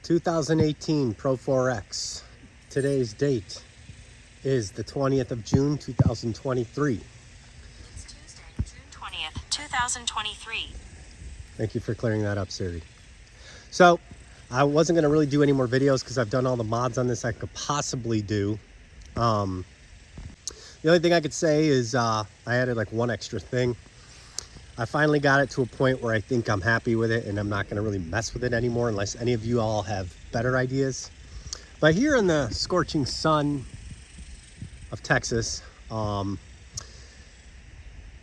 2018 Pro 4X. Today's date is the 20th of June, 2023. It's Tuesday, June 20th, 2023. Thank you for clearing that up, Siri. So, I wasn't going to really do any more videos because I've done all the mods on this I could possibly do. The only thing I could say is I added like one extra thing. I finally got it to a point where I think I'm happy with it and I'm not going to really mess with it anymore unless any of you all have better ideas. But here in the scorching sun of Texas,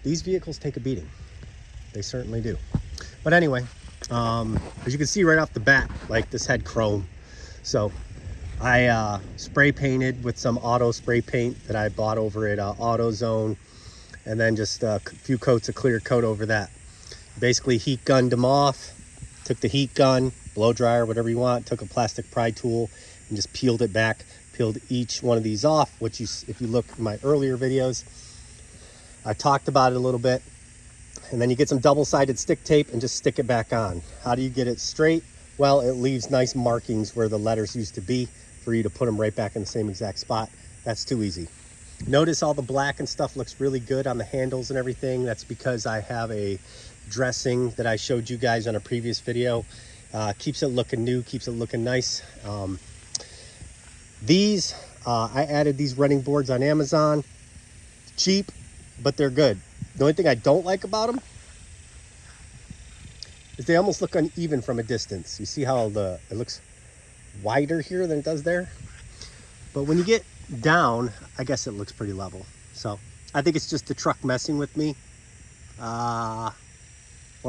these vehicles take a beating. They certainly do. But anyway, as you can see right off the bat, like this had chrome. So I spray painted with some auto spray paint that I bought over at AutoZone, and then just a few coats of clear coat over that. Basically heat gunned them off, took the heat gun, blow dryer, whatever you want, took a plastic pry tool and just peeled it back, peeled each one of these off, which if you look in my earlier videos, I talked about it a little bit. And then you get some double-sided stick tape and just stick it back on. How do you get it straight? Well, it leaves nice markings where the letters used to be for you to put them right back in the same exact spot. That's too easy. Notice all the black and stuff looks really good on the handles and everything. That's because I have a dressing that I showed you guys on a previous video. Keeps it looking new, keeps it looking nice. I added these running boards on Amazon. Cheap, but they're good. The only thing I don't like about them is they almost look uneven from a distance. You see how it looks wider here than it does there? But when you get down, I guess it looks pretty level. So I think it's just the truck messing with me. Or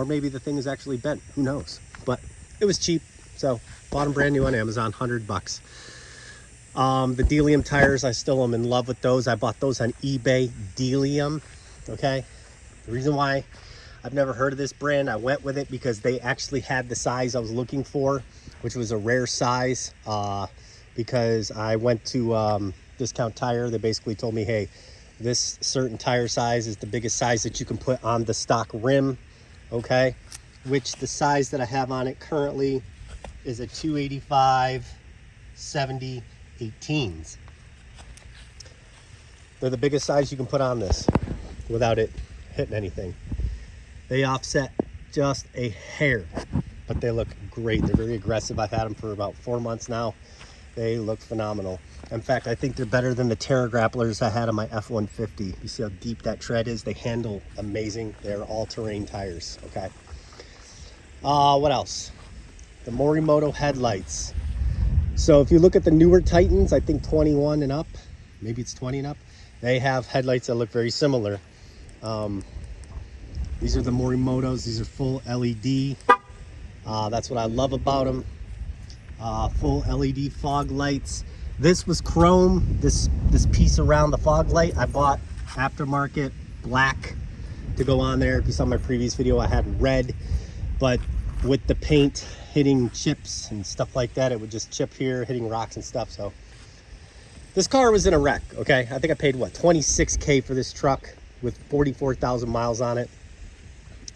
maybe the thing is actually bent. Who knows? But it was cheap. So bought them brand new on Amazon, $100. The Delium tires, I still am in love with those. I bought those on eBay, Delium. Okay. The reason why I've never heard of this brand, I went with it because they actually had the size I was looking for, which was a rare size. Because I went to Discount Tire, they basically told me, hey, this certain tire size is the biggest size that you can put on the stock rim, okay? Which the size that I have on it currently is a 285 70 18s. They're the biggest size you can put on this without it hitting anything. They offset just a hair, but they look great. They're very aggressive. I've had them for about 4 months now. They look phenomenal. In fact, I think they're better than the Terra Grapplers I had on my F-150. You see how deep that tread is? They handle amazing. They're all-terrain tires, okay? What else? The Morimoto headlights. So if you look at the newer Titans, I think 21 and up, maybe it's 20 and up, they have headlights that look very similar. These are the Morimotos. These are full LED. That's what I love about them. Full LED fog lights. This was chrome. This piece around the fog light I bought aftermarket black to go on there. If you saw my previous video, I had red, but with the paint hitting chips and stuff like that, it would just chip here, hitting rocks and stuff. So this car was in a wreck. Okay, I think I paid what, $26K for this truck with 44,000 miles on it.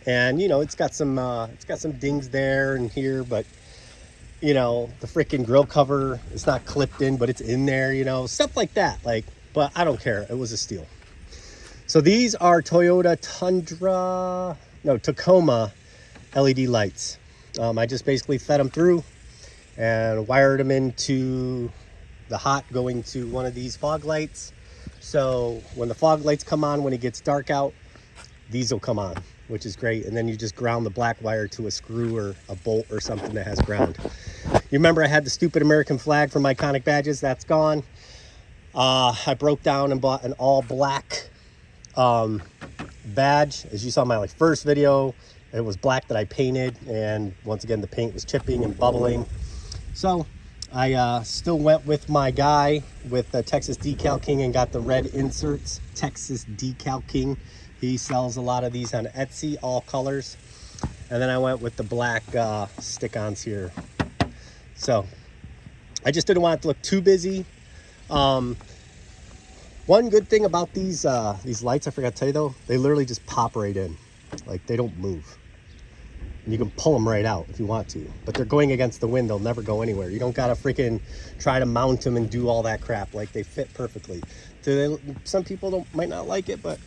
And you know, it's got some dings there and here, but you know, the freaking grill cover, it's not clipped in, but it's in there, you know, stuff like that. Like, but I don't care. It was a steal. So these are Tacoma LED lights. I just basically fed them through and wired them into the hot going to one of these fog lights. So when the fog lights come on, when it gets dark out, these will come on, which is great. And then you just ground the black wire to a screw or a bolt or something that has ground. You remember I had the stupid American flag from Iconic Badges? That's gone. I broke down and bought an all black badge. As you saw in my first video, it was black that I painted. And once again, the paint was chipping and bubbling. So I still went with my guy with Texas Decal King and got the red inserts. Texas Decal King. He sells a lot of these on Etsy, all colors. And then I went with the black stick-ons here. So I just didn't want it to look too busy. One good thing about these lights, I forgot to tell you though, they literally just pop right in. Like they don't move. And you can pull them right out if you want to. But they're going against the wind. They'll never go anywhere. You don't got to freaking try to mount them and do all that crap. Like, they fit perfectly. Some people might not like it, but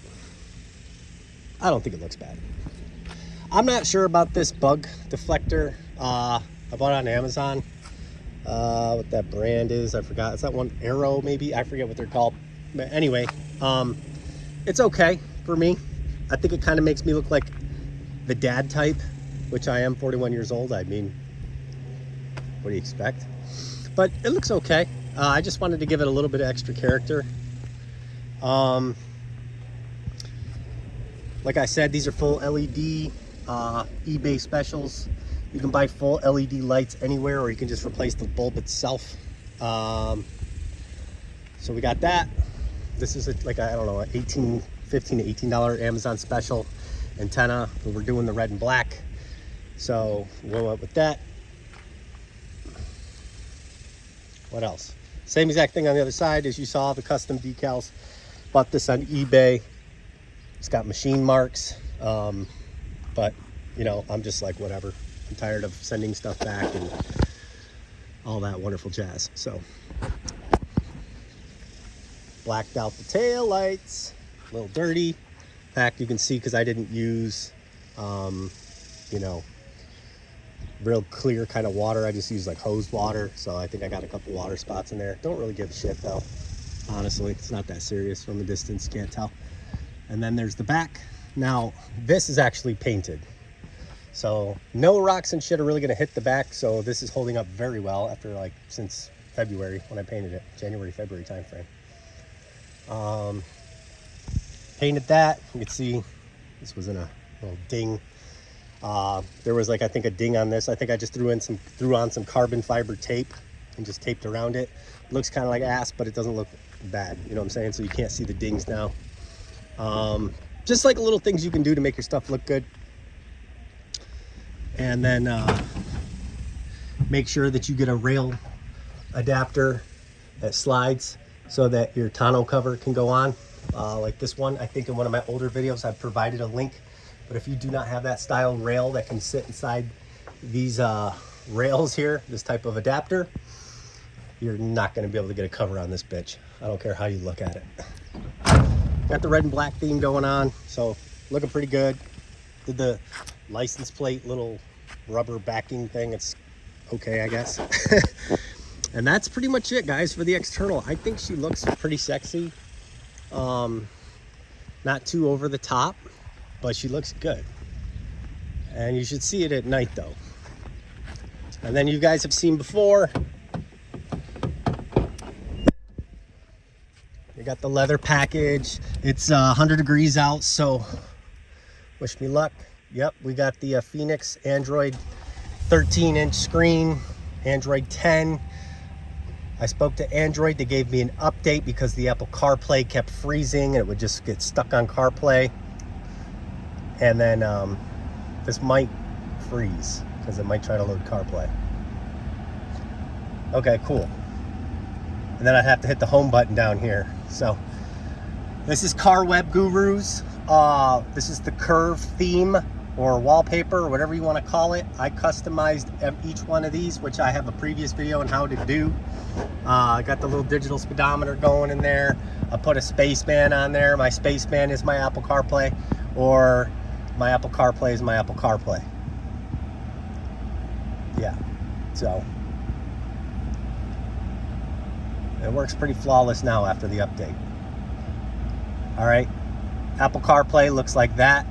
I don't think it looks bad. I'm not sure about this bug deflector. I bought it on Amazon. What that brand is, I forgot. It's that one, Arrow maybe? I forget what they're called. But anyway, it's okay for me. I think it kind of makes me look like the dad type, which I am, 41 years old. I mean, what do you expect? But it looks okay. I just wanted to give it a little bit of extra character. Like I said, these are full LED eBay specials. You can buy full LED lights anywhere, or you can just replace the bulb itself. So we got that. This is like, I don't know, a $15 to $18 Amazon special antenna. We're doing the red and black. So we'll go with that. What else? Same exact thing on the other side as you saw, the custom decals. Bought this on eBay. It's got machine marks. But, you know, I'm just like, whatever. I'm tired of sending stuff back and all that wonderful jazz. So, blacked out the tail lights. A little dirty. In fact, you can see because I didn't use, you know, real clear kind of water. I just used like hose water. So I think I got a couple water spots in there. Don't really give a shit though. Honestly, it's not that serious from a distance. Can't tell. And then there's the back. Now, this is actually painted. So no rocks and shit are really going to hit the back. So this is holding up very well after like since February when I painted it. January, February time frame. Painted that. You can see this was in a little ding. There was like, I think a ding on this. I think I just threw on some carbon fiber tape and just taped around it. Looks kind of like ass, but it doesn't look bad. You know what I'm saying? So you can't see the dings now. Just like little things you can do to make your stuff look good. And then make sure that you get a rail adapter that slides so that your tonneau cover can go on. Like this one, I think in one of my older videos I've provided a link. But if you do not have that style rail that can sit inside these rails here, this type of adapter, you're not going to be able to get a cover on this bitch. I don't care how you look at it. Got the red and black theme going on, so looking pretty good. Did the license plate little rubber backing thing. It's okay, I guess. And that's pretty much it, guys, for the external. I think she looks pretty sexy. Not too over the top, but she looks good. And you should see it at night though. And then you guys have seen before, you got the leather package. It's 100 degrees out, so wish me luck. Yep, we got the Phoenix Android 13-inch screen, Android 10. I spoke to Android. They gave me an update because the Apple CarPlay kept freezing and it would just get stuck on CarPlay. And then this might freeze because it might try to load CarPlay. Okay, cool. And then I have to hit the home button down here. So this is Car Web Gurus. This is the curve theme or wallpaper or whatever you want to call it. I customized each one of these, which I have a previous video on how to do. I got the little digital speedometer going in there. I put a spaceman on there. My spaceman is my Apple CarPlay, or my Apple CarPlay is my Apple CarPlay. Yeah, so it works pretty flawless now after the update. All right, Apple CarPlay looks like that,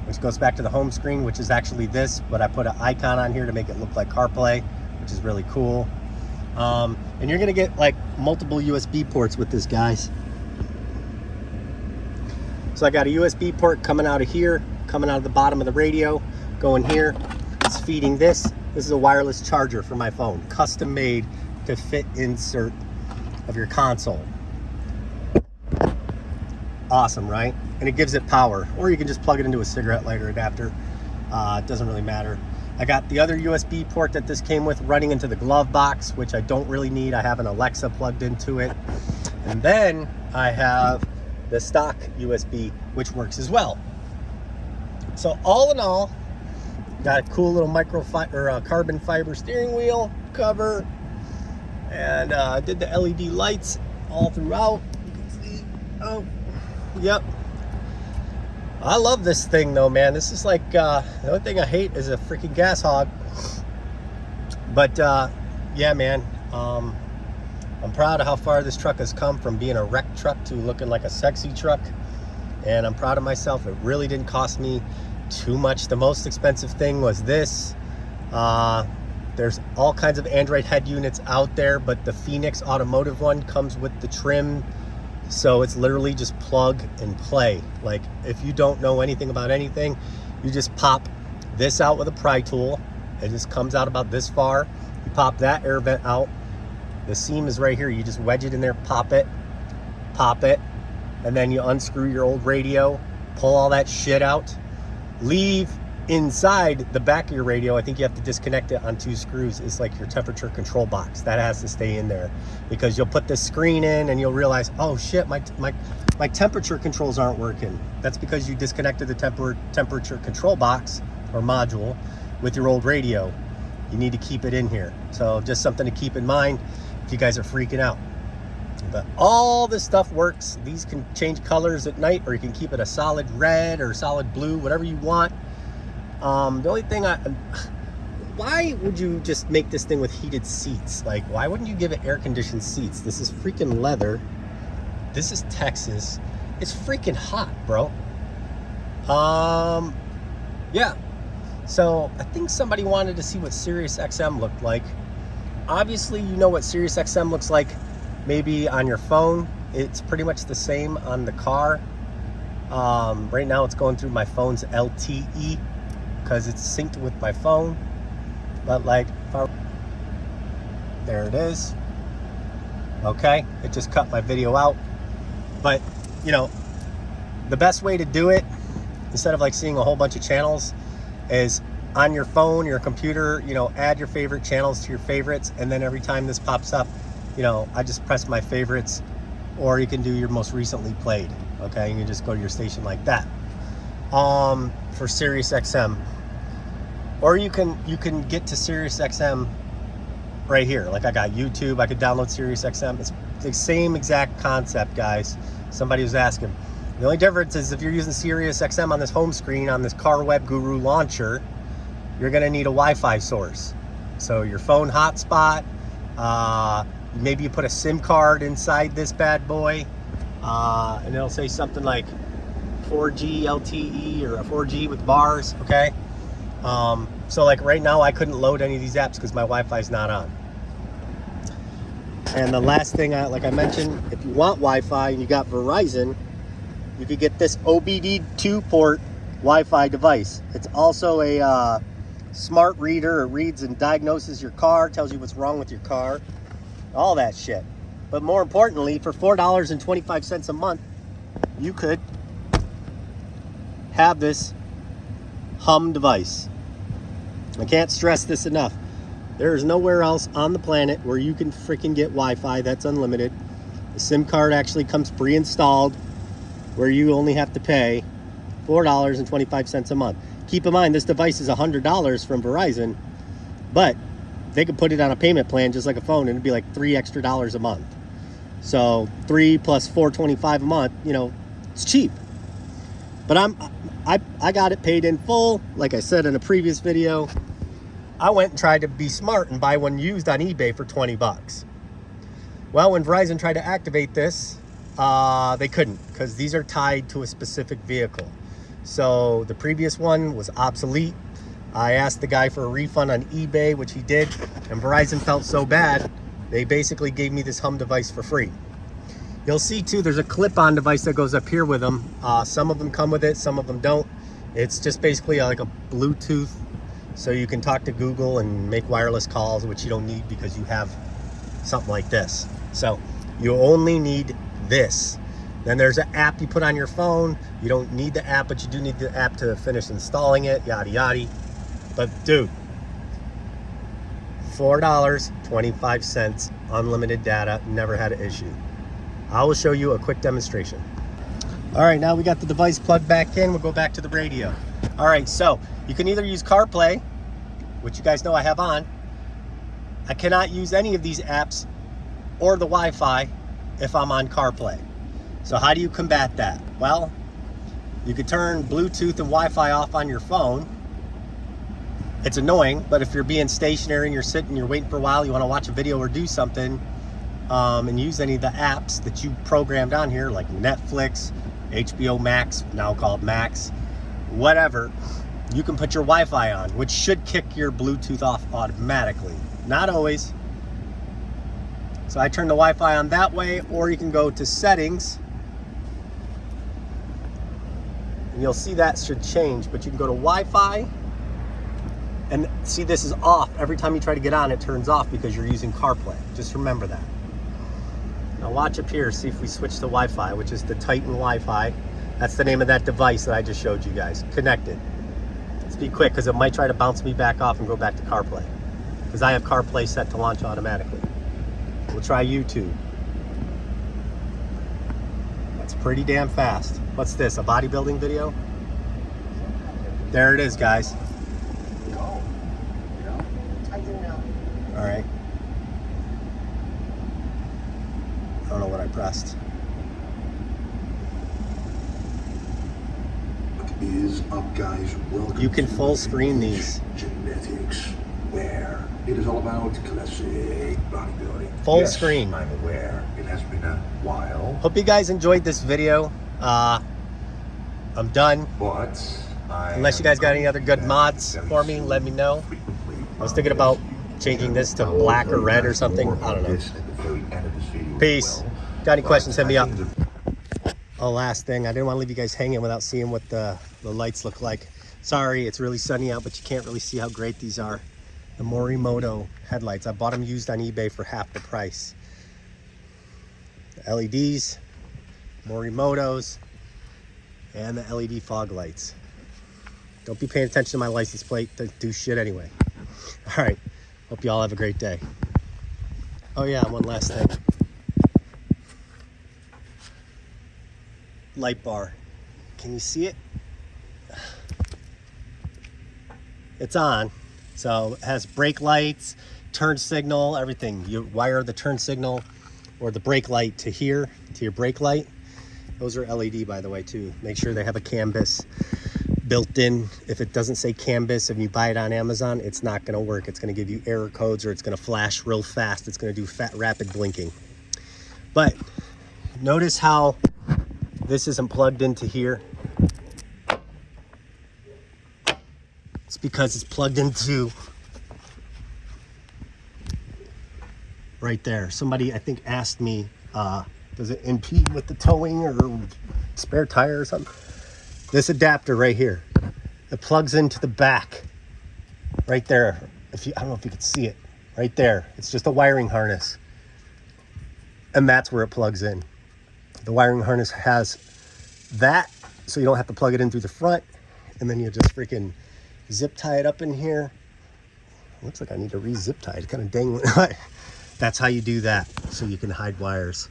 which goes back to the home screen, which is actually this, but I put an icon on here to make it look like CarPlay, which is really cool. And you're gonna get like multiple USB ports with this, guys. So I got a USB port coming out of here, coming out of the bottom of the radio, going here. It's feeding this. This is a wireless charger for my phone, custom made to fit insert of your console. Awesome, right? And it gives it power, or you can just plug it into a cigarette lighter adapter. It doesn't really matter. I got the other USB port that this came with running into the glove box, which I don't really need. I have an Alexa plugged into it. And then I have the stock USB, which works as well. So all in all, Got a cool little carbon fiber steering wheel cover, and did the LED lights all throughout. You can see. Oh, yep. I love this thing though, man. This is like the only thing I hate is a freaking gas hog. But yeah, man. I'm proud of how far this truck has come from being a wreck truck to looking like a sexy truck. And I'm proud of myself. It really didn't cost me too much. The most expensive thing was this. There's all kinds of Android head units out there, but the Phoenix Automotive one comes with the trim. So it's literally just plug and play. Like if you don't know anything about anything, you just pop this out with a pry tool. It just comes out about this far. You pop that air vent out. The seam is right here. You just wedge it in there, pop it, and then you unscrew your old radio, pull all that shit out, leave inside the back of your radio. I think you have to disconnect it on 2 screws. It's like your temperature control box. That has to stay in there because you'll put the screen in and you'll realize, oh shit, my temperature controls aren't working. That's because you disconnected the temperature control box or module with your old radio. You need to keep it in here. So just something to keep in mind if you guys are freaking out. But all this stuff works. These can change colors at night, or you can keep it a solid red or solid blue, whatever you want. The only thing why would you just make this thing with heated seats? Like, why wouldn't you give it air-conditioned seats? This is freaking leather. This is Texas. It's freaking hot, bro. Yeah. So I think somebody wanted to see what Sirius XM looked like. Obviously, you know what Sirius XM looks like maybe on your phone. It's pretty much the same on the car. Right now it's going through my phone's LTE because it's synced with my phone. But like, there it is. Okay, it just cut my video out. But you know, the best way to do it, instead of like seeing a whole bunch of channels, is on your phone, your computer, you know, add your favorite channels to your favorites, and then every time this pops up, you know, I just press my favorites, or you can do your most recently played. Okay, you can just go to your station like that. For Sirius XM, or you can get to Sirius XM right here. Like I got YouTube, I could download Sirius XM. It's the same exact concept, guys. Somebody was asking. The only difference is if you're using Sirius XM on this home screen on this Car Web Guru launcher, you're gonna need a Wi-Fi source. So your phone hotspot, maybe you put a SIM card inside this bad boy, and it'll say something like 4G LTE or a 4G with bars, okay? So like right now I couldn't load any of these apps because my Wi-Fi is not on. And the last thing, like I mentioned, if you want Wi-Fi and you got Verizon, you could get this OBD2 port Wi-Fi device. It's also a smart reader. It reads and diagnoses your car, tells you what's wrong with your car, all that shit. But more importantly, for $4.25 a month, you could have this Hum device. I can't stress this enough. There is nowhere else on the planet where you can freaking get Wi-Fi that's unlimited. The SIM card actually comes pre-installed, where you only have to pay $4.25 a month. Keep in mind, this device is $100 from Verizon, but they could put it on a payment plan just like a phone, and it'd be like $3 extra a month. So 3 plus $4.25 a month, you know, it's cheap. But I got it paid in full. Like I said in a previous video, I went and tried to be smart and buy one used on eBay for 20 bucks. Well, when Verizon tried to activate this, they couldn't, because these are tied to a specific vehicle. So the previous one was obsolete. I asked the guy for a refund on eBay, which he did, and Verizon felt so bad, they basically gave me this Hum device for free. You'll see too, there's a clip-on device that goes up here with them. Some of them come with it, some of them don't. It's just basically like a Bluetooth, so you can talk to Google and make wireless calls, which you don't need because you have something like this. So you only need this. Then there's an app you put on your phone. You don't need the app, but you do need the app to finish installing it, yada yada. But dude, $4.25, unlimited data, never had an issue. I will show you a quick demonstration. All right, now we got the device plugged back in. We'll go back to the radio. All right, so You can either use CarPlay, which you guys know I have on. I cannot use any of these apps or the Wi-Fi if I'm on CarPlay. So how do you combat that? Well, you could turn Bluetooth and Wi-Fi off on your phone. It's annoying, but if you're being stationary and you're sitting, you're waiting for a while, you want to watch a video or do something, and use any of the apps that you programmed on here, like Netflix, HBO Max, now called Max, whatever, you can put your Wi-Fi on, which should kick your Bluetooth off automatically. Not always. So I turn the Wi-Fi on that way, or you can go to settings, and you'll see that should change, but you can go to Wi-Fi, and see this is off. Every time you try to get on, it turns off because you're using CarPlay. Just remember that. Now watch up here, see if we switch to Wi-Fi, which is the Titan Wi-Fi. That's the name of that device that I just showed you guys. Connected. Let's be quick because it might try to bounce me back off and go back to CarPlay, because I have CarPlay set to launch automatically. We'll try YouTube. That's pretty damn fast. What's this, a bodybuilding video? There it is, guys. All right. I don't know what I pressed. What is up, guys? Welcome. You can to full screen these. Genetics, where it is all about classic bodybuilding. Full Yes, screen. I'm aware it has been a while, Hope you guys enjoyed this video. I'm done. but Unless you guys got any other good mods for me, let me know. I was thinking about changing this to black or red or something. I don't know. Peace. Got any questions, hit me up. Oh, last thing, I didn't want to leave you guys hanging without seeing what the lights look like. Sorry, it's really sunny out, but you can't really see how great these are. The Morimoto headlights. I bought them used on eBay for half the price. The LEDs, Morimotos, and the LED fog lights. Don't be paying attention to my license plate. Don't do shit anyway. All right. Hope you all have a great day. Oh yeah, one last thing. Light bar. Can you see it? It's on. So it has brake lights, turn signal, everything. You wire the turn signal or the brake light to here, to your brake light. Those are LED, by the way, too. Make sure they have a CAN-bus built in. If it doesn't say CAN-bus and you buy it on Amazon, it's not going to work. It's going to give you error codes, or it's going to flash real fast. It's going to do rapid blinking. But notice how this isn't plugged into here. It's because it's plugged into right there. Somebody, I think, asked me, does it impede with the towing or spare tire or something? This adapter right here, it plugs into the back right there. I don't know if you can see it right there. It's just a wiring harness, and that's where it plugs in. The wiring harness has that, so you don't have to plug it in through the front, and then you just freaking zip tie it up in here. Looks like I need to re-zip tie it. It's kind of dangling. That's how you do that, so you can hide wires.